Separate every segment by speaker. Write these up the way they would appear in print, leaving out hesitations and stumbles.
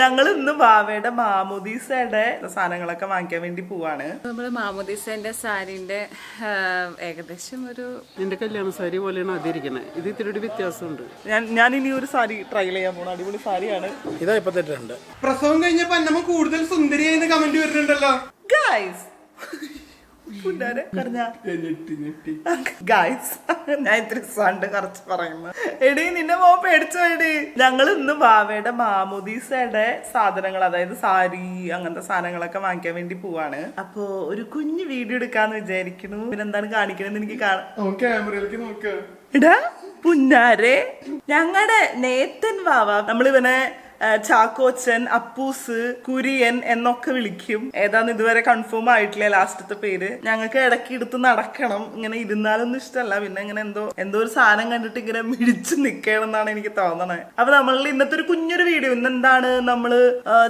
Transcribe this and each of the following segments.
Speaker 1: ഞങ്ങൾ ഇന്ന് ബാവയുടെ മാമോദീസയുടെ സാധനങ്ങളൊക്കെ വാങ്ങിക്കാൻ വേണ്ടി പോവാണ്.
Speaker 2: നമ്മള് മാമോദീസന്റെ സാരിന്റെ ഏകദേശം ഒരു
Speaker 3: നിന്റെ കല്യാണ സാരി പോലെയാണ് അതിരിക്കണേ. ഇത് ഇത്തിരി വ്യത്യാസമുണ്ട്.
Speaker 1: ഞാൻ ഇനി ഒരു സാരി ട്രൈ ചെയ്യാൻ പോണ. അടിപൊളി സാരിയാണ്.
Speaker 4: ഇതാ ഇപ്പൊ തെറ്റുണ്ട്.
Speaker 5: പ്രസവം കഴിഞ്ഞപ്പോ അന്നമ്മ കൂടുതൽ സുന്ദരിയായി കമന്റ് വരുന്നുണ്ടല്ലോ.
Speaker 1: ഗൈസ് ഞാൻ ഇത്തിരി സണ്ട് കുറച്ച് പറയുന്നു. എടി നിന്നെ മോ പേടിച്ചോ എടി. ഞങ്ങൾ ഇന്ന് ബാവയുടെ മാമോദീസയുടെ സാധനങ്ങൾ, അതായത് സാരി അങ്ങനത്തെ സാധനങ്ങളൊക്കെ വാങ്ങിക്കാൻ വേണ്ടി പോവാണ്. അപ്പൊ ഒരു കുഞ്ഞു വീഡിയോ എടുക്കാന്ന് വിചാരിക്കുന്നു. പിന്നെന്താണ് കാണിക്കണെന്ന് എനിക്ക്
Speaker 5: ക്യാമറയിലേക്ക് നോക്ക.
Speaker 1: ഇടാ പുന്നാരെ, ഞങ്ങളുടെ നേത്തൻ ബാവ, നമ്മളിവനെ ചാക്കോച്ചൻ, അപ്പൂസ്, കുര്യൻ എന്നൊക്കെ വിളിക്കും. ഏതാന്ന് ഇതുവരെ കൺഫേം ആയിട്ടില്ല ലാസ്റ്റത്തെ പേര്. ഞങ്ങൾക്ക് ഇടയ്ക്ക് എടുത്ത് നടക്കണം. ഇങ്ങനെ ഇരുന്നാലൊന്നും ഇഷ്ടമല്ല. പിന്നെ ഇങ്ങനെ എന്തോ ഒരു സാധനം കണ്ടിട്ട് ഇങ്ങനെ മിടിച്ച് നിക്കണം എന്നാണ് എനിക്ക് തോന്നണേ. അപ്പൊ നമ്മളിൽ ഇന്നത്തെ ഒരു കുഞ്ഞൊരു വീഡിയോ, ഇന്നെന്താണ് നമ്മള്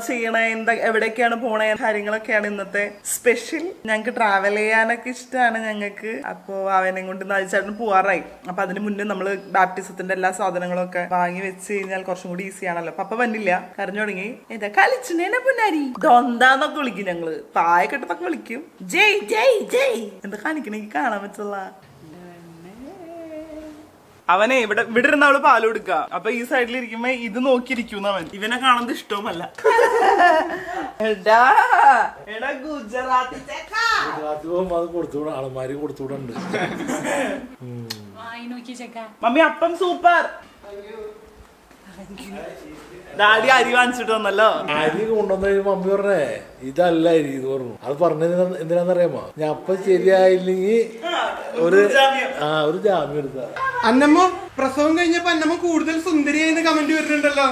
Speaker 1: ചെയ്യണേ, എവിടേക്കാണ് പോണേ, കാര്യങ്ങളൊക്കെയാണ് ഇന്നത്തെ സ്പെഷ്യൽ. ഞങ്ങക്ക് ട്രാവൽ ചെയ്യാനൊക്കെ ഇഷ്ടമാണ് ഞങ്ങൾക്ക്. അപ്പൊ അവനെ കൊണ്ട് നയിച്ചായിട്ട് പോവാറായി. അപ്പൊ അതിന് മുന്നേ നമ്മള് ബാപ്റ്റിസത്തിന്റെ എല്ലാ സാധനങ്ങളും ഒക്കെ വാങ്ങി വെച്ച് കഴിഞ്ഞാൽ കുറച്ചും കൂടി ഈസി ആണല്ലോ. പപ്പ വന്നില്ല, കരഞ്ഞു തുടങ്ങി. എന്താ കളിച്ചിനേനെ പുന്നാരി ദൊന്താന്നൊക്കെ വിളിക്കും. ഞങ്ങള് പായക്കെട്ടൊക്കെ വിളിക്കും. ജയ് ജയ് ജയ് എന്താ കാണിക്കണെങ്കി കാണാൻ പറ്റുള്ള. അവനെ ഇവിടെ ഇരുന്ന് അവള് പാല് കൊടുക്കുക. അപ്പൊ ഈ സൈഡിൽ ഇരിക്കുമ്പോ ഇത് നോക്കിയിരിക്കും അവൻ. ഇവനെ കാണുന്നത് ഇഷ്ടവുമല്ല. ഗുജറാത്തി
Speaker 4: പോകുമ്പോ അത് കൊടുത്തുകൂടെ, ആളന്മാര് കൊടുത്തുകൂടുണ്ട്.
Speaker 1: മമ്മി അപ്പം സൂപ്പർ. ഡാഡി അരി വാങ്ങിച്ചിട്ട് വന്നല്ലോ.
Speaker 4: അരി കൊണ്ടുവന്ന മമ്മി പറഞ്ഞേ ഇതല്ല അരി എന്ന് പറഞ്ഞു. അത് പറഞ്ഞത് എന്തിനാന്നറിയാമോ, ഞാൻ അപ്പം ശരിയായില്ലെങ്കിൽ ഒരു ജാമ്യം എടുത്ത.
Speaker 5: അന്നമ്മ പ്രസവം കഴിഞ്ഞപ്പോ അന്നമ്മ കൂടുതൽ സുന്ദരിയായി കമന്റ് വരുന്നുണ്ടല്ലോ.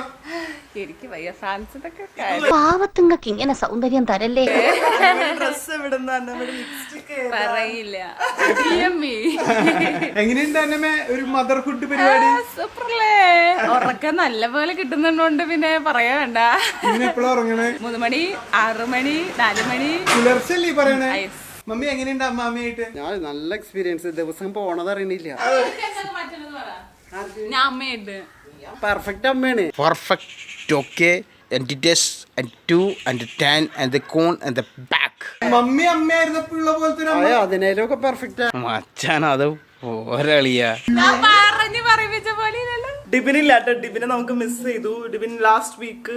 Speaker 2: എനിക്ക് വയ്യ ഫാൻസ് ഇതൊക്കെ.
Speaker 6: പാവത്തുങ്ങൾക്ക് ഇങ്ങനെ സൗന്ദര്യം തരല്ലേ.
Speaker 1: ഡ്രസ് എവിടുന്ന
Speaker 2: പറയില്ല.
Speaker 5: എങ്ങനെയുണ്ട് അന്നമ്മ ഒരു മദർഹുഡ് പരിപാടി?
Speaker 2: സൂപ്പറല്ലേ. ഉറക്കം നല്ല പോലെ കിട്ടുന്നുണ്ട്. പിന്നെ പറയാ വേണ്ട.
Speaker 5: എപ്പോഴാ ഉറങ്ങണേ?
Speaker 2: 3 മണി, 6 മണി, 4 മണി
Speaker 5: പുലർച്ചല്ലേ പറയണേ? മമ്മി എങ്ങനെയുണ്ട് അമ്മാമ്മയായിട്ട്?
Speaker 3: ഞാൻ നല്ല എക്സ്പീരിയൻസ്. ദിവസം പോണത് അറിയണില്ല.
Speaker 2: ഞാൻ അമ്മയുണ്ട്.
Speaker 3: പെർഫെക്റ്റ് അമ്മയാണ്.
Speaker 7: Perfect. Okay. And the test and 2 and the 10 and the cone and the back.
Speaker 5: Mummy അമ്മയായിരുന്നപ്പോഴുള്ള പോലത്തെ
Speaker 3: അതിനേലൊക്കെ പെർഫെക്റ്റ്.
Speaker 7: മച്ചാൻ അത് പോരളിയ.
Speaker 2: പറഞ്ഞു പറയിപ്പിച്ച പോലെ
Speaker 1: ഡിബിനില്ലാട്ടോ. ഡിബിനെ നമുക്ക് മിസ് ചെയ്തു. ഡിബിൻ ലാസ്റ്റ് വീക്ക്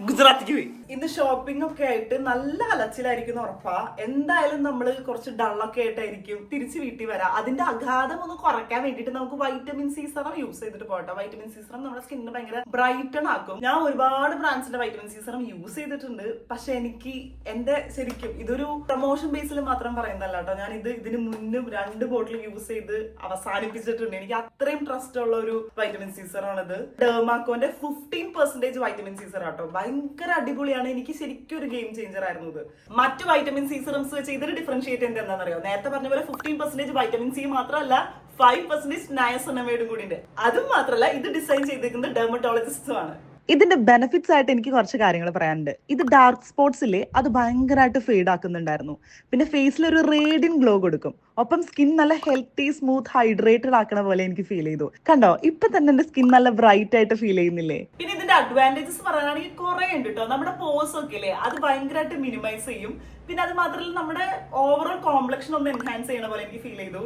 Speaker 1: ഗുജറാത്തിക്ക് പോയി. ഇന്ന് ഷോപ്പിംഗ് ഒക്കെ ആയിട്ട് നല്ല അലച്ചിലായിരിക്കും ഉറപ്പാ. എന്തായാലും നമ്മള് കുറച്ച് ഡള്ളൊക്കെ ആയിട്ടായിരിക്കും തിരിച്ച് വീട്ടിൽ വരാം. അതിന്റെ അഘാതം ഒന്ന് കുറയ്ക്കാൻ വേണ്ടിട്ട് നമുക്ക് വൈറ്റമിൻ സി സെറം യൂസ് ചെയ്തിട്ട് പോട്ടെ. വൈറ്റമിൻ സി സെറം നമ്മുടെ സ്കിന്നിന് ഭയങ്കര ബ്രൈറ്റൺ ആക്കും. ഞാൻ ഒരുപാട് ബ്രാൻഡ്സിന്റെ വൈറ്റമിൻ സി സെറം യൂസ് ചെയ്തിട്ടുണ്ട്. പക്ഷെ എനിക്ക് എന്റെ ശരിക്കും ഇതൊരു പ്രൊമോഷൻ ബേസിൽ മാത്രം പറയുന്നല്ല കേട്ടോ. ഞാൻ ഇതിന് മുന്നും 2 ബോട്ടിൽ യൂസ് ചെയ്ത് അവസാനിപ്പിച്ചിട്ടുണ്ട്. എനിക്ക് അത്രയും ട്രസ്റ്റ് ഉള്ള ഒരു വൈറ്റമിൻ സി സെറം ആണിത്. ഡെർമാക്കോന്റെ 15% വൈറ്റമിൻ സി സെറം കേട്ടോ. ഭയങ്കര അടിപൊളിയാണ്. എനിക്ക് ശരിക്കും ഒരു ഗെയിം ചേഞ്ചർ ആയിരുന്നു ഇത്. മറ്റു വൈറ്റമിൻ സി സിറംസ് വെച്ച് ഇതിന് ഡിഫറൻഷിയേറ്റ് ചെയ്യുന്നത് എന്താണെന്നറിയോ? നേരത്തെ പറഞ്ഞ പോലെ 15% വൈറ്റമിൻ സി മാത്രമല്ല, 5% നയസിനമൈഡും കൂടി ഉണ്ട്. അതും മാത്രമല്ല, ഇത് ഡിസൈൻ ചെയ്തിരിക്കുന്നത് ഡെർമറ്റോളജിസ്റ്റും ആണ്. ഇതിന്റെ ബെനിഫിറ്റ്സ് ആയിട്ട് എനിക്ക് കുറച്ച് കാര്യങ്ങൾ പറയാനുണ്ട്. ഇത് ഡാർക്ക് സ്പോട്ട്സ് ഇല്ലേ, അത് ഭയങ്കരമായിട്ട് ഫെയ്ഡ് ആക്കുന്നുണ്ടായിരുന്നു. പിന്നെ ഫേസിൽ ഒരു റേഡിയന്റ് ഗ്ലോ കൊടുക്കും. ഒപ്പം സ്കിൻ നല്ല ഹെൽത്തി, സ്മൂത്ത്, ഹൈഡ്രേറ്റഡ് ആക്കണ പോലെ എനിക്ക് ഫീൽ ചെയ്തു. കണ്ടോ, ഇപ്പൊ തന്നെ എന്റെ സ്കിൻ നല്ല ബ്രൈറ്റ് ആയിട്ട് ഫീൽ ചെയ്യുന്നില്ലേ? പിന്നെ ഇതിന്റെ അഡ്വാൻറ്റേജസ് പറയാനാണെങ്കിൽ കുറെ ഉണ്ട് കേട്ടോ. നമ്മുടെ പോസ് ഒക്കെ ഇല്ലേ, അത് ഭയങ്കരമായിട്ട് മിനിമൈസ് ചെയ്യും. പിന്നെ അത് മാത്രമല്ല, നമ്മുടെ ഓവറോൾ കോംപ്ലക്ഷൻ ഒന്ന് എൻഹാൻസ് ചെയ്യണ പോലെ എനിക്ക് ഫീൽ ചെയ്തു.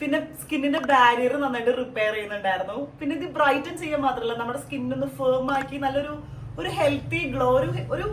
Speaker 1: പിന്നെ സ്കിന്നിന്റെ ബാരിയർ നന്നായിട്ട് റിപ്പയർ ചെയ്യുന്നുണ്ടായിരുന്നു. പിന്നെ ഇത് ബ്രൈറ്റൻ ചെയ്യാൻ മാത്രമല്ല, നമ്മുടെ സ്കിന്നൊന്ന് ഫേം ആക്കി നല്ലൊരു ഹെൽത്തി ഗ്ലോ, ഒരു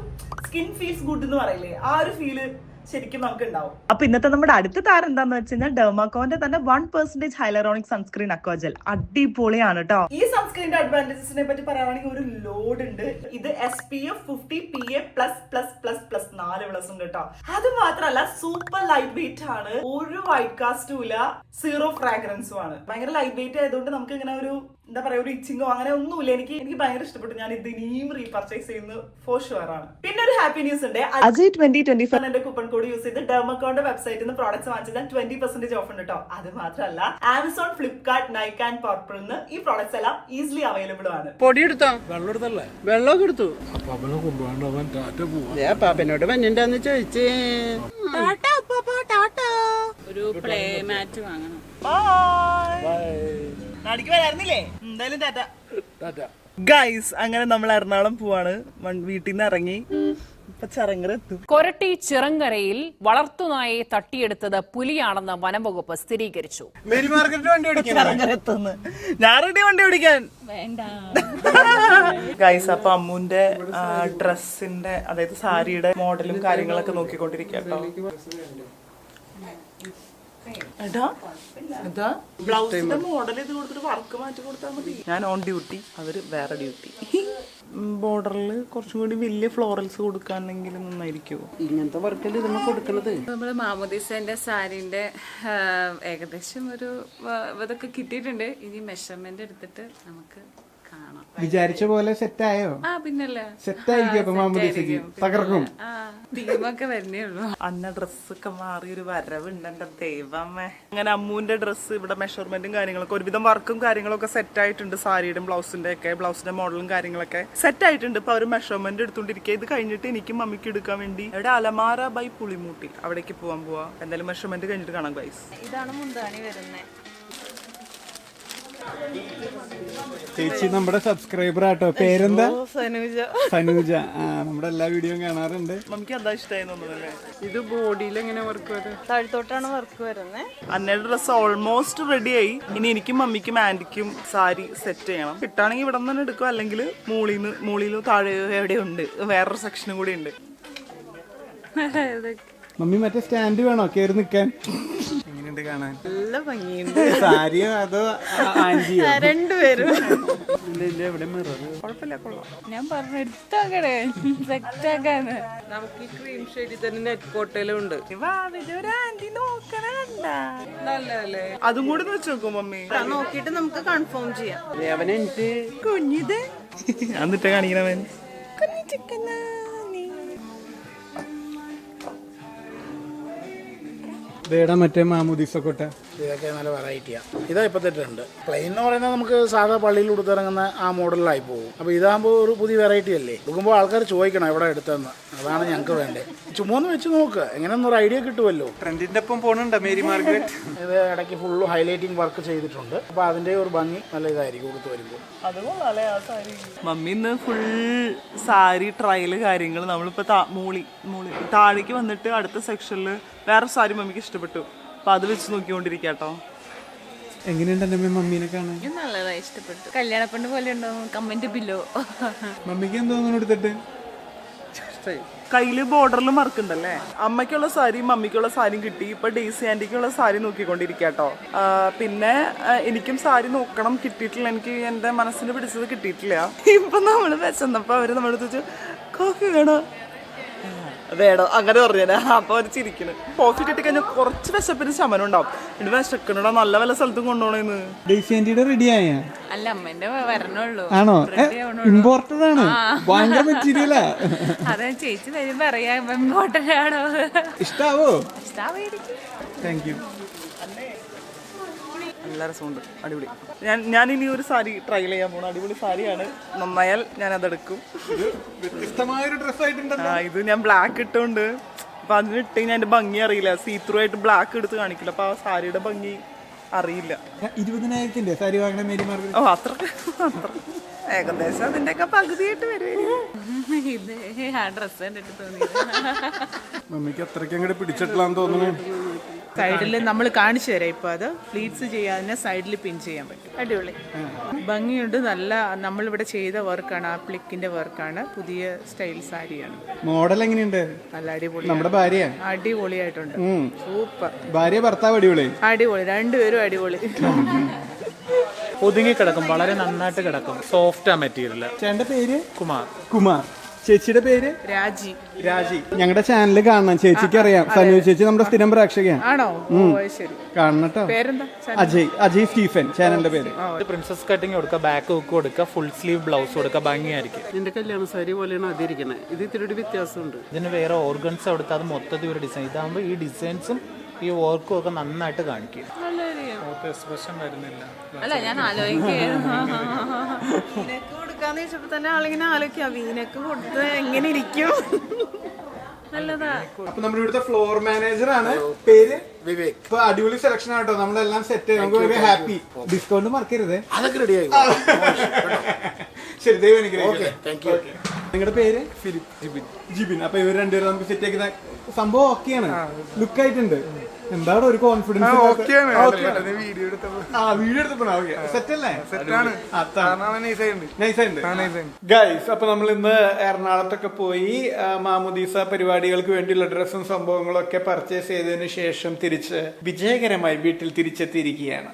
Speaker 1: സ്കിൻ ഫീൽസ് ഗുഡ് എന്ന് പറയില്ലേ, ആ ഒരു ഫീല് ശരിക്കും നമുക്ക് ഉണ്ടാവും. അപ്പൊ ഇന്നത്തെ നമ്മുടെ അടുത്ത താരം എന്താന്ന് വെച്ച് കഴിഞ്ഞാൽ ഡെർമാക്കോന്റെ തന്നെ 1% ഹൈലറോണിക് സൺസ്ക്രീൻ അക്വാജൽ. അടിപൊളിയാണ് കേട്ടോ. ഈ സൺസ്ക്രീനിന്റെ അഡ്വാൻറ്റേജസിനെ പറ്റി പറയുകയാണെങ്കിൽ ഒരു ലോഡ് ഉണ്ട്. ഇത് SPF 50 PA++++ 4+ ഉണ്ട് കേട്ടോ. അത് മാത്രമല്ല സൂപ്പർ ലൈറ്റ് വെയിറ്റ് ആണ്. ഒരു വൈറ്റ് കാസ്റ്റും ഇല്ല, 0 ഫ്രാഗ്രൻസും ആണ്. ഭയങ്കര ലൈറ്റ് വെയിറ്റ് ആയതുകൊണ്ട് നമുക്ക് ഇങ്ങനെ ഒരു എന്താ പറയാ, ഒരു ഇച്ചിങ്ങോ അങ്ങനെ ഒന്നുമില്ല. എനിക്ക് ഭയങ്കര ഇഷ്ടപ്പെട്ടു. ഞാൻ ഇത് ഇനിയും റീപർച്ചേസ് ചെയ്യുന്നത് ഫോർ ഷുവർ ആണ്. പിന്നെ ഒരു ഹാപ്പി ന്യൂസ് ഉണ്ട്. അജയ് 2025 എന്റെ കൂപ്പൺ കോഡ് യൂസ് ചെയ്ത് ഡെർമക്കോന്റെ വെബ്സൈറ്റിൽ നിന്ന് പ്രോഡക്ട്സ് വാങ്ങിച്ചാൽ 20% ഓഫ് ഉണ്ട് കേട്ടോ. അത് മാത്രമല്ല, Amazon, Flipkart, Nike and purple ഈ പ്രോഡക്ട്സ് എല്ലാം ഈസിലി അവൈലബിൾ ആണ്.
Speaker 3: പൊടി എടുത്തോ?
Speaker 4: വെള്ളം എടുത്തല്ലേ?
Speaker 3: വെള്ളമൊക്കെ എടുത്തു.
Speaker 4: അപ്പാപ്പനെ കൊണ്ടുപോകണ്ട, അവൻ ടാറ്റ പോവാ.
Speaker 3: പാപ്പനോട് വന്നിട്ടാന്ന് ചോദിച്ചേ.
Speaker 2: ഒരു പ്ലേ മാറ്റ് വാങ്ങണം.
Speaker 1: നാടിക്ക് വരായിരുന്നില്ലേ? എന്തായാലും ടാറ്റ. ഗൈസ് അങ്ങനെ നമ്മൾ എറണാകുളം പോവാണ്. വീട്ടിൽ നിന്ന് ഇറങ്ങി ഇപ്പൊ ചിറങ്ങര എത്തും.
Speaker 8: കൊരട്ടി ചിറങ്ങരയിൽ വളർത്തുനായെ തട്ടിയെടുത്തത് പുലിയാണെന്ന് വനംവകുപ്പ് സ്ഥിരീകരിച്ചു.
Speaker 5: മേരി മാർക്കറ്റ് വണ്ടി ഓടിക്കാൻ
Speaker 1: ചിറങ്ങര എത്തുന്നു. ഞാൻ റെഡി വണ്ടി ഓടിക്കാൻ. ഗൈസ് അപ്പൊ അമ്മുന്റെ ഡ്രസ്സിന്റെ അതായത് സാരിയുടെ മോഡലും കാര്യങ്ങളൊക്കെ നോക്കിക്കൊണ്ടിരിക്കട്ടോ. ബ്ലൗസിന്റെ മോഡൽ ഇത് കൊടുത്തിട്ട് വർക്ക് മാറ്റി കൊടുത്താൽ മതി. ഞാൻ ഓൺ ഡ്യൂട്ടി, അവര് വേറെ ഡ്യൂട്ടി. ബോർഡറിൽ കുറച്ചും കൂടി വലിയ ഫ്ലോറൽസ് കൊടുക്കാനെങ്കിലും നന്നായിരിക്കുമോ?
Speaker 3: ഇങ്ങനത്തെ വർക്കല്ലേ നമ്മൾ കൊടുക്കണത്.
Speaker 2: നമ്മള് മാമോദിസന്റെ സാരിന്റെ ഏകദേശം ഒരു ഇതൊക്കെ കിട്ടിയിട്ടുണ്ട്. ഇനി മെഷർമെന്റ് എടുത്തിട്ട് നമുക്ക് കാണാം.
Speaker 5: വിചാരിച്ച പോലെ സെറ്റ് ആയോ?
Speaker 2: പിന്നല്ലേ
Speaker 5: സെറ്റ് ആയിരിക്കും. അപ്പൊ മാമോദിസയ്ക്ക് തകർക്കും.
Speaker 2: ടീമൊക്കെ വരുന്നേ ഉള്ളൂ.
Speaker 1: അന്ന ഡ്രസ്സൊക്കെ മാറിയൊരു വരവുണ്ട് എന്റെ ദൈവമേ. അങ്ങനെ അമ്മുവിന്റെ ഡ്രസ്സ് ഇവിടെ മെഷർമെന്റും കാര്യങ്ങളൊക്കെ ഒരുവിധം വർക്കും കാര്യങ്ങളൊക്കെ സെറ്റ് ആയിട്ടുണ്ട്. സാരിയുടെ ബ്ലൗസിന്റെ ഒക്കെ ബ്ലൗസിന്റെ മോഡലും കാര്യങ്ങളൊക്കെ സെറ്റ് ആയിട്ടുണ്ട്. ഇപ്പൊ അവര് മെഷർമെന്റ് എടുത്തോണ്ടിരിക്കുക. ഇത് കഴിഞ്ഞിട്ട് എനിക്കും മമ്മിക്ക് എടുക്കാൻ വേണ്ടി ഇവിടെ അലമാര ബൈ പുളിമൂട്ടി അവിടേക്ക് പോവാ. എന്തായാലും മെഷർമെന്റ് കഴിഞ്ഞിട്ട് കാണാം ഗൈസ്.
Speaker 2: ഇതാണ് മുന്താണി വരുന്നത്.
Speaker 5: ചേച്ചി നമ്മുടെ സബ്സ്ക്രൈബർ ആട്ടോ. പേരെന്താ?
Speaker 2: സനൂജ.
Speaker 5: സനൂജ. നമ്മുടെ എല്ലാ വീഡിയോയും കാണാറുണ്ട്.
Speaker 1: മമ്മിക്ക് എന്താ ഇഷ്ടമായി തോന്നുന്നല്ലേ?
Speaker 3: ഇത് ബോഡിയിൽ എങ്ങനെ വർക്ക് വരും?
Speaker 2: താഴ്ത്തോട്ടാണ് വർക്ക് വരുന്നത്.
Speaker 1: അന്നയുടെ ഡ്രസ്സ് ഓൾമോസ്റ്റ് റെഡിയായി. ഇനി എനിക്കും മമ്മിക്കും ആന്റിക്കും സാരി സെറ്റ് ചെയ്യണം. കിട്ടാണെങ്കിൽ ഇവിടെ നിന്ന് തന്നെ എടുക്കും, അല്ലെങ്കിൽ മൂളിയിലോ താഴെയോ എവിടെയുണ്ട് വേറൊരു സെക്ഷനും കൂടി ഉണ്ട്.
Speaker 5: മമ്മി മറ്റേ സ്റ്റാൻഡ് വേണോ കേറി നിക്കാൻ? എങ്ങനെയുണ്ട് കാണാൻ?
Speaker 2: നല്ല ഭംഗിയുണ്ട്.
Speaker 5: സാരിയോ അതോ ആന്റിയോ?
Speaker 2: രണ്ടുപേരും.
Speaker 5: ഇവിടെ മിറർ
Speaker 1: കുഴപ്പമില്ല, കൊള്ളാം.
Speaker 2: ഞാൻ പറഞ്ഞു എടുത്താക്കണേ സെറ്റാക്കാന്ന്.
Speaker 3: നമുക്ക് ഈ ക്രീം ഷെയ്ഡിൽ തന്നെ നെറ്റ് കോട്ടയിലും ഉണ്ട്. നല്ലതല്ലേ?
Speaker 1: അതും കൂടി വെച്ച് നോക്കും മമ്മി.
Speaker 2: നോക്കിട്ട് നമുക്ക് കൺഫേം ചെയ്യാം.
Speaker 3: അവനെനിക്ക്
Speaker 1: കുഞ്ഞിത് എന്നിട്ട് കാണിക്കണവൻ.
Speaker 5: ഇതേടാ മറ്റേ മാമോദിസ കോട്ട.
Speaker 4: ഇതൊക്കെ നല്ല വെറൈറ്റിയാണ്. ഇതാ ഇപ്പോഴത്തെ ട്രെൻഡ്. പ്ലെയിൻ എന്ന് പറയുന്നത് നമുക്ക് സാധാ പള്ളിയിൽ കൊടുത്തിറങ്ങുന്ന ആ മോഡലിലായി പോകും. അപ്പോൾ ഇതാകുമ്പോൾ ഒരു പുതിയ വെറൈറ്റി അല്ലേ. എടുക്കുമ്പോൾ ആൾക്കാർ ചോദിക്കണം എവിടെ എടുത്തെന്ന്. അതാണ് ഞങ്ങൾക്ക് വേണ്ടത്. ചുമ്മാ ഒന്ന് വെച്ച് നോക്കുക, എങ്ങനെയൊന്നും ഒരു ഐഡിയ കിട്ടുമല്ലോ.
Speaker 5: ട്രെൻഡിന്റെ ഒപ്പം പോണുണ്ടോ മേരി മാർക്കറ്റ്?
Speaker 4: ഇത് ഇടയ്ക്ക് ഫുള്ള് ഹൈലൈറ്റിംഗ് വർക്ക് ചെയ്തിട്ടുണ്ട്. അപ്പോൾ അതിൻ്റെ ഒരു ഭംഗി നല്ല ഇതായിരിക്കും കൊടുത്ത് വരുമ്പോൾ.
Speaker 1: മമ്മി ഇന്ന് ഫുൾ സാരി ട്രയല് കാര്യങ്ങൾ. നമ്മളിപ്പോ താഴേക്ക് വന്നിട്ട് അടുത്ത സെക്ഷനിൽ വേറെ സാരി മമ്മിക്ക് ഇഷ്ടപ്പെട്ടു. അപ്പൊ അത് വെച്ച് നോക്കിക്കൊണ്ടിരിക്കാട്ടോ.
Speaker 5: എങ്ങനെയുണ്ട് എന്റെ മമ്മീനെ കാണാൻ?
Speaker 2: നല്ലതായി, ഇഷ്ടപ്പെട്ടു. കല്യാണപ്പെണ്ണ് പോലെ ഉണ്ടാവും. കമന്റ് ബില്ലോ.
Speaker 5: മമ്മിക്ക് എന്തോന്നു എടുത്തിട്ട്?
Speaker 1: കയ്യില് ബോർഡറിൽ മറക്കുണ്ടല്ലേ. അമ്മയ്ക്കുള്ള സാരിയും മമ്മിക്കുള്ള സാരിയും കിട്ടി. ഇപ്പൊ ഡേസി ആന്റിക്കുള്ള സാരി നോക്കിക്കൊണ്ടിരിക്കാട്ടോ. പിന്നെ എനിക്കും സാരി നോക്കണം, കിട്ടിയിട്ടില്ല. എനിക്ക് എന്റെ മനസ്സിന് പിടിച്ചത് കിട്ടിയിട്ടില്ല. ഇപ്പൊ നമ്മള് വെച്ചപ്പോ അവര് നമ്മുടെ ചോദിച്ചു കോഫി വേണോ അങ്ങനെ പറഞ്ഞാ. അപ്പൊ അവര് ചിരിക്കണ്. കോഫി കിട്ടിക്കഴിഞ്ഞാൽ കുറച്ച് വിശപ്പിന് ശമനം ഉണ്ടാവും. എന്റെ വിശക്കണടാ, നല്ല വല്ല സ്ഥലത്തും കൊണ്ടുപോണേന്ന്.
Speaker 5: ഡേസി ആന്റിയുടെ റെഡി ആയ?
Speaker 2: അല്ല, അമ്മേന്റെ വരണുള്ളൂ.
Speaker 5: ആണോ? ഇമ്പോർട്ടഡ് ആണ്, ഭയങ്കര മെറ്റീരിയലാ.
Speaker 2: അതെ, ചേച്ചി വരുമ്പോ അറിയാം ഇമ്പോർട്ടന്റ് ആണോ.
Speaker 5: ഇഷ്ടാവോ?
Speaker 2: ഇഷ്ടാവായിരിക്കും.
Speaker 5: Thank you.
Speaker 1: നല്ല രസമുണ്ട്, അടിപൊളി. ഞാൻ ഇനി ഒരു സാരി ട്രയൽ ചെയ്യാൻ പോണു. അടിപൊളി സാരിയാണ്. നന്നായാൽ ഞാൻ അതെടുക്കും.
Speaker 5: വ്യത്യസ്തമായൊരു ഡ്രസ് ആയിട്ടുണ്ടല്ലോ.
Speaker 1: ഇത് ഞാൻ ബ്ലാക്ക് ഇട്ടുകൊണ്ട്. അപ്പൊ അതിന് ഇട്ട് കഴിഞ്ഞാൽ എന്റെ ഭംഗി അറിയില്ല. സീത്രൂ ആയിട്ട് ബ്ലാക്ക് എടുത്ത് കാണിക്കില്ല. അപ്പൊ ആ സാരിയുടെ ഭംഗി അറിയില്ല.
Speaker 5: 20,000 സാരി വാങ്ങണ മേരി മാർക്കറ്റ്.
Speaker 1: ഓ അത്ര ഏകദേശം അതിന്റെയൊക്കെ പകുതിയായിട്ട് വരുമായിരിക്കും.
Speaker 2: ഇത് ആ ഡ്രസ് കണ്ടിട്ട് തോന്നി.
Speaker 5: മമ്മിക്ക് അത്രയ്ക്ക് അങ്ങോട്ട് പിടിച്ചിട്ടില്ലാന്ന് തോന്നുന്നു.
Speaker 9: സൈഡിൽ നമ്മൾ കാണിച്ചു തരാം. ഇപ്പൊ അത് പ്ലീറ്റ്സ് ചെയ്യാതെ സൈഡിൽ പിൻ ചെയ്യാൻ പറ്റും. അടിപൊളി ഭംഗിയുണ്ട്. നല്ല നമ്മളിവിടെ ചെയ്ത വർക്കാണ്. ആ പ്ലിക്കിന്റെ വർക്കാണ്. പുതിയ സ്റ്റൈൽ സാരിയാണ്.
Speaker 5: മോഡൽ എങ്ങനെയുണ്ട്?
Speaker 9: നല്ല അടിപൊളി.
Speaker 5: നമ്മുടെ ഭാര്യ
Speaker 9: അടിപൊളിയായിട്ടുണ്ട്. സൂപ്പർ.
Speaker 5: ഭാര്യ ഭർത്താവ് അടിപൊളി.
Speaker 9: അടിപൊളി, രണ്ടുപേരും അടിപൊളി.
Speaker 10: ഒതുങ്ങി കിടക്കും, വളരെ നന്നായിട്ട് കിടക്കും. Soft material.
Speaker 5: ചേട്ടന്റെ പേര്?
Speaker 10: കുമാർ.
Speaker 5: കുമാർ. ചേച്ചിയുടെ പേര്?
Speaker 9: രാജി.
Speaker 5: രാജി. ഞങ്ങളുടെ ചാനൽ കാണണം. ചേച്ചിക്ക് അറിയാം. സനു ചേച്ചി നമ്മുടെ സ്ഥിരം പ്രേക്ഷകയാണ്.
Speaker 9: ആണോ? ശരി,
Speaker 5: കാണട്ടോ.
Speaker 9: പേരെന്താ?
Speaker 5: അജയ് സ്റ്റീഫൻ ചാനലിന്റെ പേര്.
Speaker 10: പ്രിൻസസ് കട്ടിങ് കൊടുക്കുക, ബാക്ക് ഹുക്ക് കൊടുക്കുക, ഫുൾ സ്ലീവ് ബ്ലൗസ് കൊടുക്കുക, ഭംഗിയായിരിക്കും.
Speaker 3: നിന്റെ കല്യാണ സാരി പോലെയാണ് അതിരിക്കണേ. ഇത് ഇത്തിരി വ്യത്യാസമുണ്ട്.
Speaker 10: ഇതിന് വേറെ ഓർഗൻസ് കൊടുത്താൽ അത് മൊത്തത്തിൽ ഒരു ഡിസൈൻ. ഇതാകുമ്പോൾ ഈ ഡിസൈൻസും ഈ വർക്കും ഒക്കെ നന്നായിട്ട് കാണിക്കും. എക്സ്പ്രഷൻ വരുന്നില്ല.
Speaker 2: അല്ല, ഞാൻ ആലോചിക്കായിരുന്നു കൊടുക്കാന്ന് വെച്ചപ്പോ തന്നെ ആളിങ്ങനെ ആലോചിക്കാം വീനൊക്കെ കൊടുത്ത് എങ്ങനെ ഇരിക്കും. നല്ലതാ.
Speaker 5: അപ്പൊ നമ്മുടെ ഇവിടുത്തെ ഫ്ലോർ മാനേജർ ആണ്. പേര് വിവേക്. ഇപ്പൊ അടിപൊളി സെലക്ഷൻ ആട്ടോ. നമ്മളെല്ലാം സെറ്റ്. നമുക്ക് ഹാപ്പി. ഡിസ്കൗണ്ട് മറക്കരുത്.
Speaker 4: അതൊക്കെ റെഡിയായി.
Speaker 5: ശരി, ദൈവം അനുഗ്രഹിക്കട്ടെ.
Speaker 4: Okay, thank you.
Speaker 5: നിങ്ങളുടെ പേര്? ഫിലിപ്പ്. ജിബിൻ. അപ്പൊ ഇവർ രണ്ടുപേരും നമുക്ക് സെറ്റ് ആക്കുന്ന സംഭവം ഓക്കെയാണ്, ലുക്ക് ആയിട്ടുണ്ട്. എന്താണ് ഒരു കോൺഫിഡൻസ്? വീഡിയോ എടുത്തപ്പോ സെറ്റ് അല്ലേ? ഗൈസ്, അപ്പൊ നമ്മൾ ഇന്ന് എറണാകുളത്തൊക്കെ പോയി മാമുദീസ പരിപാടികൾക്ക് വേണ്ടിയുള്ള ഡ്രസ്സും സംഭവങ്ങളൊക്കെ പർച്ചേസ് ചെയ്തതിനു ശേഷം തിരിച്ച് വിജയകരമായി വീട്ടിൽ തിരിച്ചെത്തിയിരിക്കുകയാണ്.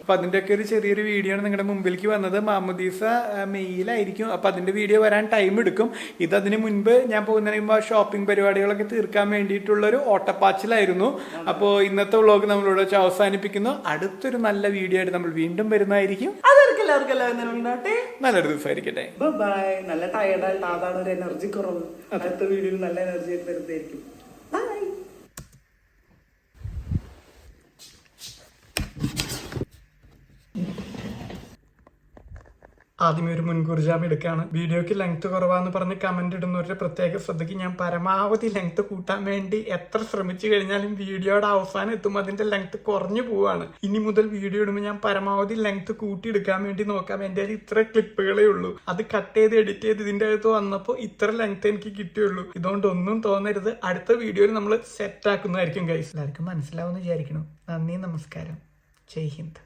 Speaker 5: അപ്പൊ അതിന്റെയൊക്കെ ഒരു ചെറിയൊരു വീഡിയോ ആണ് നിങ്ങളുടെ മുമ്പിലേക്ക് വന്നത്. മാമുദീസ മെയിലായിരിക്കും, അപ്പൊ അതിന്റെ വീഡിയോ വരാൻ ടൈം എടുക്കും. ഇത് അതിന് മുൻപ് ഞാൻ പോകുന്നതിന് മുമ്പ് ഷോപ്പിംഗ് പരിപാടികളൊക്കെ തീർക്കാൻ വേണ്ടിയിട്ടുള്ള ഒരു ഓട്ടപ്പാച്ചിലായിരുന്നു. അപ്പോൾ ഇന്നത്തെ വ്ളോഗ് നമ്മളിവിടെ വെച്ച് അവസാനിപ്പിക്കുന്നു. അടുത്തൊരു നല്ല വീഡിയോ ആയിട്ട് നമ്മൾ വീണ്ടും വരുന്നതായിരിക്കും. നല്ലൊരു ദിവസമായിരിക്കട്ടെ.
Speaker 1: ബൈ. നല്ല ടയർഡായിട്ട് അതാണ് ഒരു എനർജി കുറവ്. അടുത്ത വീഡിയോയിൽ നല്ല എനർജി ആയിട്ട് വരുന്നതായിരിക്കും. ബൈ.
Speaker 5: ആദ്യമേ ഒരു മുൻകൂർ ജാമ്യം എടുക്കുകയാണ്. വീഡിയോക്ക് ലെങ്ത് കുറവാന്ന് പറഞ്ഞ് കമന്റ് ഇടുന്നവരുടെ പ്രത്യേക ശ്രദ്ധയ്ക്ക് ഞാൻ പരമാവധി ലെങ്ത് കൂട്ടാൻ വേണ്ടി എത്ര ശ്രമിച്ചു കഴിഞ്ഞാലും വീഡിയോയുടെ അവസാനം എത്തുമ്പോൾ അതിന്റെ ലെങ്ത് കുറഞ്ഞു പോവാണ്. ഇനി മുതൽ വീഡിയോ ഇടുമ്പോൾ ഞാൻ പരമാവധി ലെങ്ത് കൂട്ടിയെടുക്കാൻ വേണ്ടി നോക്കാം. എൻ്റെ കയ്യിൽ ഇത്ര ക്ലിപ്പുകളേ ഉള്ളൂ. അത് കട്ട് ചെയ്ത് എഡിറ്റ് ചെയ്ത് ഇതിന്റെ അകത്ത് വന്നപ്പോൾ ഇത്ര ലെങ്ത് എനിക്ക് കിട്ടിയുള്ളൂ. ഇതുകൊണ്ട് ഒന്നും തോന്നരുത്. അടുത്ത വീഡിയോയിൽ നമ്മൾ സെറ്റ് ആക്കുന്നതായിരിക്കും ഗൈസ്. എല്ലാവർക്കും മനസ്സിലാവുമെന്ന് വിചാരിക്കണം. നന്ദി, നമസ്കാരം, ജയ് ഹിന്ദ്.